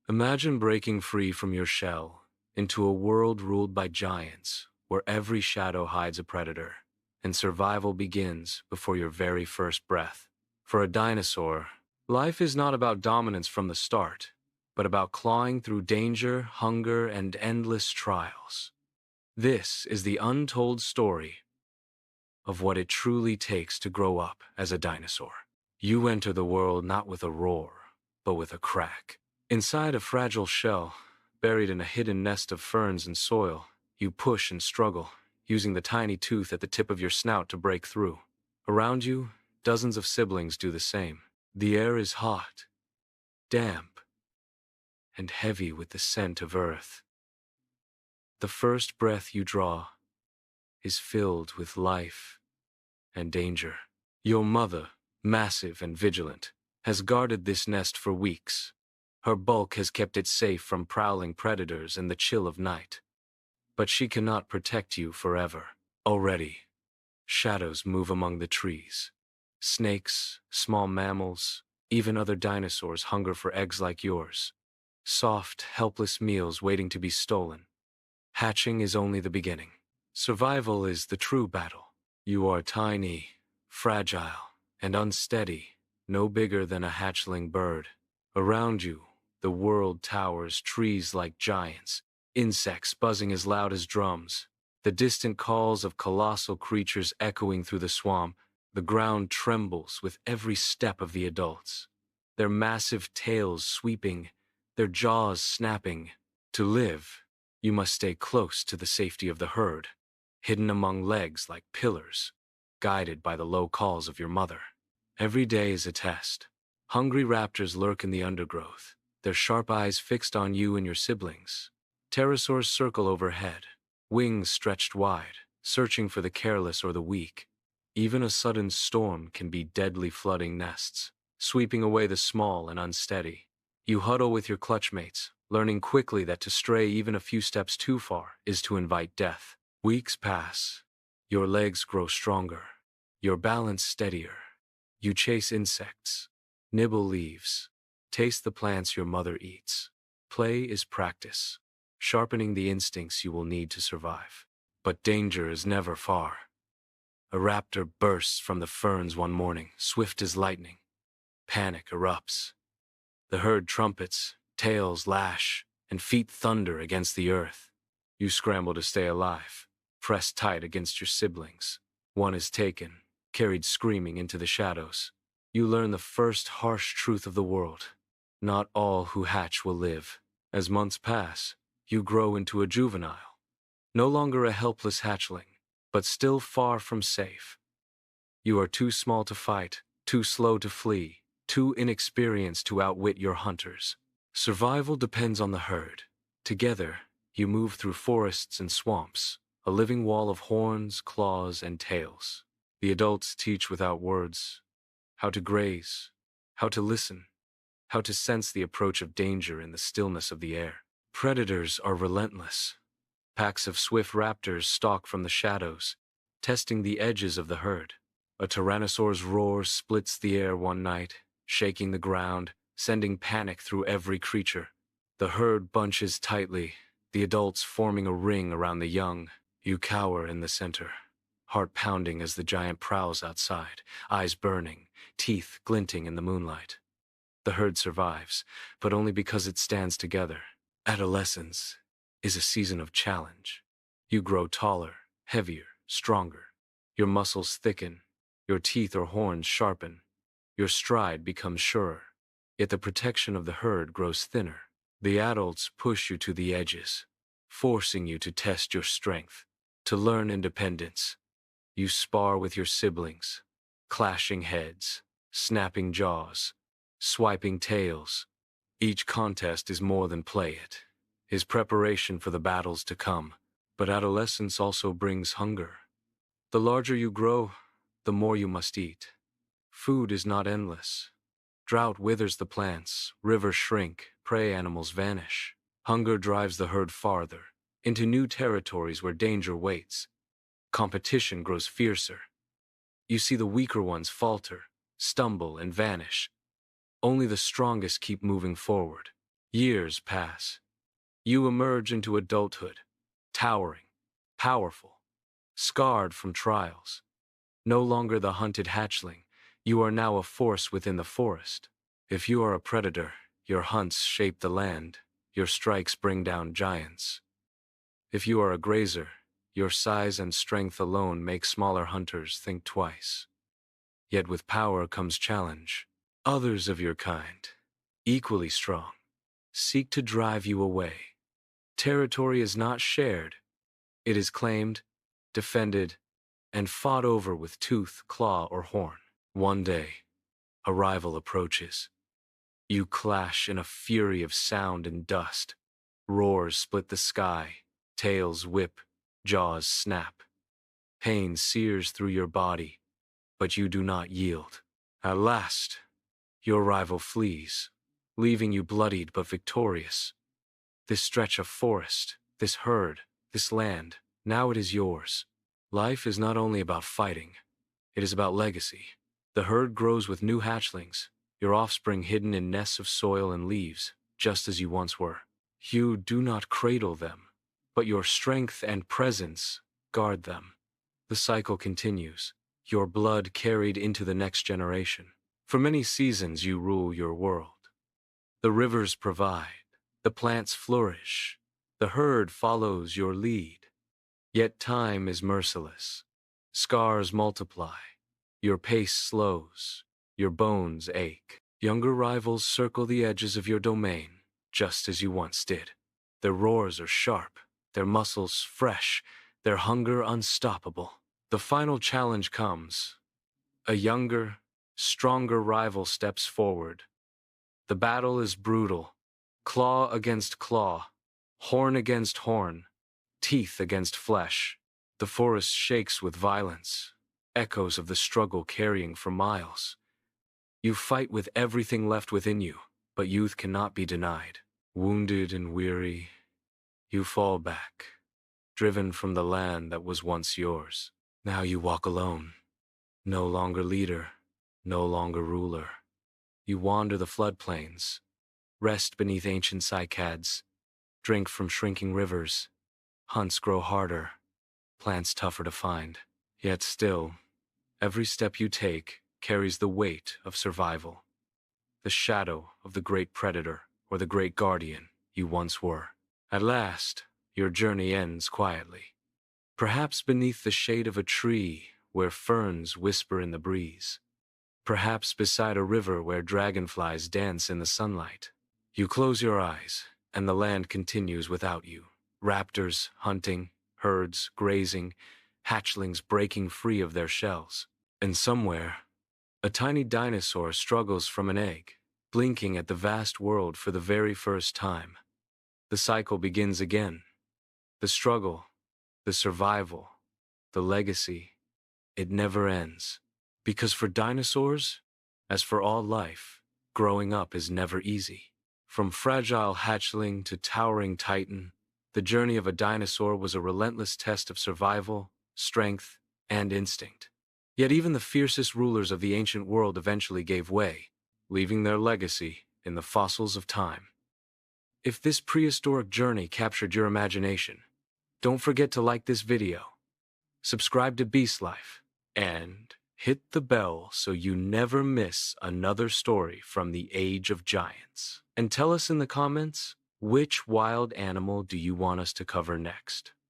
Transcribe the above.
Imagine breaking free from your shell into a world ruled by giants, where every shadow hides a predator, and survival begins before your very first breath. For a dinosaur, life is not about dominance from the start, but about clawing through danger, hunger, and endless trials. This is the untold story of what it truly takes to grow up as a dinosaur. You enter the world not with a roar, but with a crack. Inside a fragile shell, buried in a hidden nest of ferns and soil, you push and struggle, using the tiny tooth at the tip of your snout to break through. Around you, dozens of siblings do the same. The air is hot, damp, and heavy with the scent of earth. The first breath you draw is filled with life and danger. Your mother, massive and vigilant, has guarded this nest for weeks. Her bulk has kept it safe from prowling predators and the chill of night. But she cannot protect you forever. Already, shadows move among the trees. Snakes, small mammals, even other dinosaurs hunger for eggs like yours. Soft, helpless meals waiting to be stolen. Hatching is only the beginning. Survival is the true battle. You are tiny, fragile, and unsteady, no bigger than a hatchling bird. Around you, the world towers trees like giants, insects buzzing as loud as drums, the distant calls of colossal creatures echoing through the swamp. The ground trembles with every step of the adults, their massive tails sweeping, their jaws snapping. To live, you must stay close to the safety of the herd, hidden among legs like pillars, guided by the low calls of your mother. Every day is a test. Hungry raptors lurk in the undergrowth, their sharp eyes fixed on you and your siblings. Pterosaurs circle overhead, wings stretched wide, searching for the careless or the weak. Even a sudden storm can be deadly, flooding nests, sweeping away the small and unsteady. You huddle with your clutchmates, learning quickly that to stray even a few steps too far is to invite death. Weeks pass. Your legs grow stronger, your balance steadier. You chase insects, nibble leaves, taste the plants your mother eats. Play is practice, sharpening the instincts you will need to survive. But danger is never far. A raptor bursts from the ferns one morning, swift as lightning. Panic erupts. The herd trumpets, tails lash, and feet thunder against the earth. You scramble to stay alive, pressed tight against your siblings. One is taken, carried screaming into the shadows. You learn the first harsh truth of the world. Not all who hatch will live. As months pass, you grow into a juvenile. No longer a helpless hatchling, but still far from safe. You are too small to fight, too slow to flee, too inexperienced to outwit your hunters. Survival depends on the herd. Together, you move through forests and swamps, a living wall of horns, claws, and tails. The adults teach without words, how to graze, how to listen, how to sense the approach of danger in the stillness of the air. Predators are relentless. Packs of swift raptors stalk from the shadows, testing the edges of the herd. A tyrannosaur's roar splits the air one night, shaking the ground, sending panic through every creature. The herd bunches tightly, the adults forming a ring around the young. You cower in the center, heart pounding as the giant prowls outside, eyes burning, teeth glinting in the moonlight. The herd survives, but only because it stands together. Adolescence is a season of challenge. You grow taller, heavier, stronger. Your muscles thicken, your teeth or horns sharpen. Your stride becomes surer. Yet the protection of the herd grows thinner. The adults push you to the edges, forcing you to test your strength, to learn independence. You spar with your siblings, clashing heads, snapping jaws, swiping tails. Each contest is more than play, it is preparation for the battles to come. But adolescence also brings hunger. The larger you grow, the more you must eat. Food is not endless. Drought withers the plants, rivers shrink, prey animals vanish. Hunger drives the herd farther, into new territories where danger waits. Competition grows fiercer. You see the weaker ones falter, stumble, and vanish. Only the strongest keep moving forward. Years pass. You emerge into adulthood, towering, powerful, scarred from trials. No longer the hunted hatchling, you are now a force within the forest. If you are a predator, your hunts shape the land, your strikes bring down giants. If you are a grazer, your size and strength alone make smaller hunters think twice. Yet with power comes challenge. Others of your kind, equally strong, seek to drive you away. Territory is not shared. It is claimed, defended, and fought over with tooth, claw, or horn. One day, a rival approaches. You clash in a fury of sound and dust. Roars split the sky, tails whip, jaws snap. Pain sears through your body, but you do not yield. At last, your rival flees, leaving you bloodied but victorious. This stretch of forest, this herd, this land, now it is yours. Life is not only about fighting, it is about legacy. The herd grows with new hatchlings, your offspring hidden in nests of soil and leaves, just as you once were. You do not cradle them, but your strength and presence guard them. The cycle continues, your blood carried into the next generation. For many seasons you rule your world. The rivers provide, the plants flourish, the herd follows your lead. Yet time is merciless. Scars multiply, your pace slows, your bones ache. Younger rivals circle the edges of your domain, just as you once did. Their roars are sharp, their muscles fresh, their hunger unstoppable. The final challenge comes. A younger, stronger rival steps forward. The battle is brutal. Claw against claw, horn against horn, teeth against flesh. The forest shakes with violence, echoes of the struggle carrying for miles. You fight with everything left within you, but youth cannot be denied. Wounded and weary, you fall back, driven from the land that was once yours. Now you walk alone, no longer leader, no longer ruler. You wander the floodplains, rest beneath ancient cycads, drink from shrinking rivers. Hunts grow harder, plants tougher to find. Yet still, every step you take carries the weight of survival, the shadow of the great predator or the great guardian you once were. At last, your journey ends quietly, perhaps beneath the shade of a tree where ferns whisper in the breeze. Perhaps beside a river where dragonflies dance in the sunlight. You close your eyes, and the land continues without you. Raptors hunting, herds grazing, hatchlings breaking free of their shells. And somewhere, a tiny dinosaur struggles from an egg, blinking at the vast world for the very first time. The cycle begins again. The struggle, the survival, the legacy, it never ends. Because for dinosaurs, as for all life, growing up is never easy. From fragile hatchling to towering titan, the journey of a dinosaur was a relentless test of survival, strength, and instinct. Yet even the fiercest rulers of the ancient world eventually gave way, leaving their legacy in the fossils of time. If this prehistoric journey captured your imagination, don't forget to like this video, subscribe to Beast Life, and hit the bell so you never miss another story from the Age of Giants. And tell us in the comments, which wild animal do you want us to cover next?